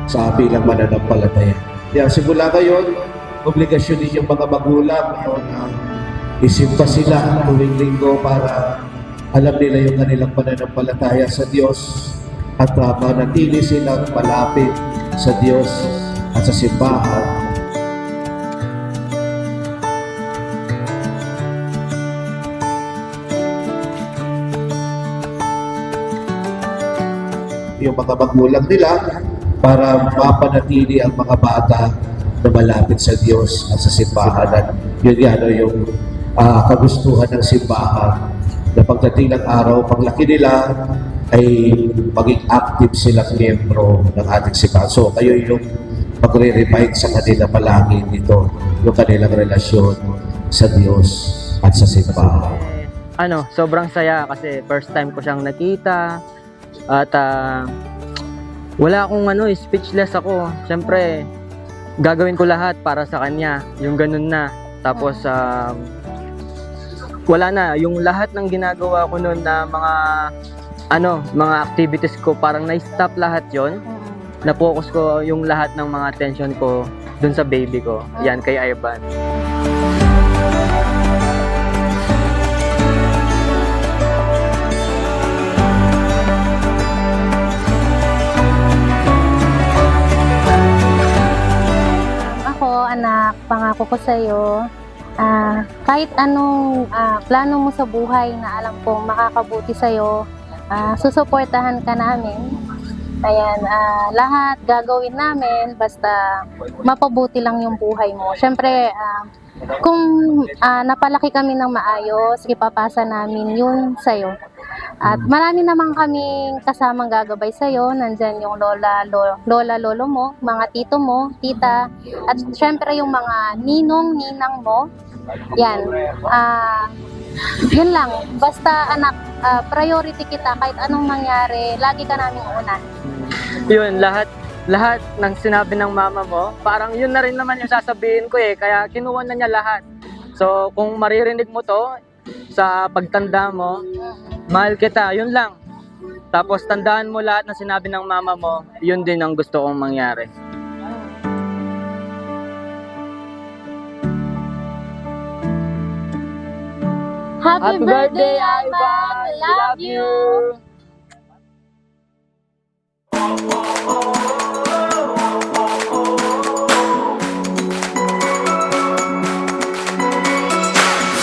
sa bilang mananampalataya. Kaya simula ngayon, obligasyon din yung mga magulang na isimpa sila tuwing linggo para alam nila yung kanilang pananampalataya sa Diyos at manatili silang malapit sa Diyos at sa simbahan. Yung mga magulang nila para mapanatili ang mga bata na malapit sa Diyos at sa simbahan. At yun yan, yung kagustuhan ng simbahan na pagdating ng araw, paglaki nila ay maging active silang miyembro ng ating simbahan. So kayo yung magre-remind sa kanila palagi nito yung kanilang relasyon sa Diyos at sa simbahan. Sobrang saya kasi first time ko siyang nakita at wala akong speechless ako. Siyempre, gagawin ko lahat para sa kanya, yung ganun na. Tapos wala na, yung lahat ng ginagawa ko noon na mga activities ko, parang na-stop lahat yon. Na-focus ko yung lahat ng mga attention ko dun sa baby ko. Yan, kay Ivan. Ako, anak, pangako ko sa'yo, kahit anong plano mo sa buhay na alam kong makakabuti sa'yo, susuportahan ka namin. Ayan, lahat gagawin namin basta mapabuti lang yung buhay mo. Siyempre, kung napalaki kami ng maayos, ipapasa namin yun sa'yo. At marami naman kaming kasamang gagabay sa'yo. Nandyan yung lolo mo, mga tito mo, tita, at syempre yung mga ninong-ninang mo. Yan. Yun lang. Basta anak, priority kita kahit anong mangyari, lagi ka naming una. Yun, lahat ng sinabi ng mama mo, parang yun na rin naman yung sasabihin ko kaya kinuha na niya lahat. So, kung maririnig mo to, sa pagtanda mo, mahal kita, yun lang. Tapos tandaan mo lahat ng sinabi ng mama mo, yun din ang gusto kong mangyari. Happy birthday, Ivan! Love you!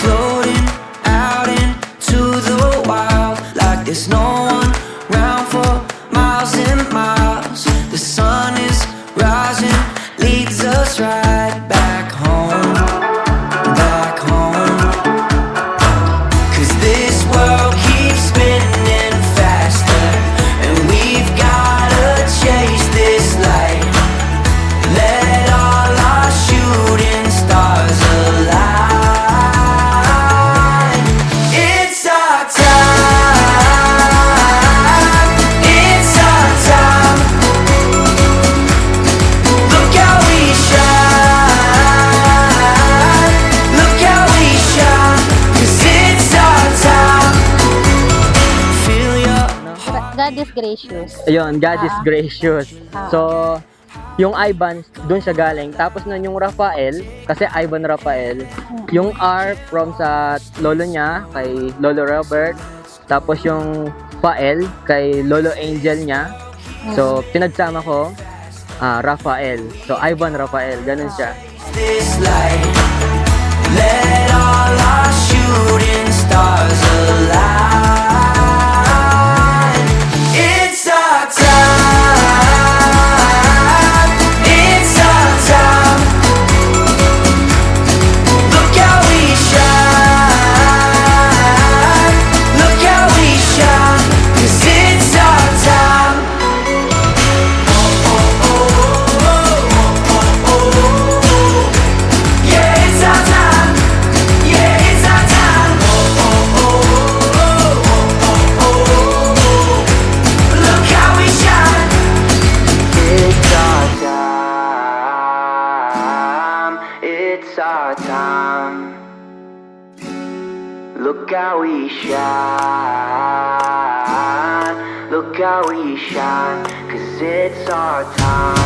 Floating out into the wild, like there's no one round for miles and miles. The sun is rising, leads us right back home, back home. 'Cause this world keeps spinning faster, and we've gotta chase this light. Let all our shooting stars align. It's our time. It's our time. Look how we shine. Look how we shine. 'Cause it's our time. Feel your God is gracious. Ayun, God is gracious. So, yung Ivan, dun siya galing. Tapos nun yung Rafael, kasi Ivan Rafael, yung R from sa lolo niya, kay Lolo Robert. Tapos yung Fael, kay Lolo Angel niya. So, pinagsama ko, Rafael. So, Ivan Rafael, ganun siya. this light. Let all our shooting stars align. It's our time. It's our time. Look how we shine. Look how we shine. 'Cause it's our time. Yeah, it's our time. Yeah, it's our time. Look how we shine. It's our time. It's our time. Look how we shine. Look how we shine. 'Cause it's our time.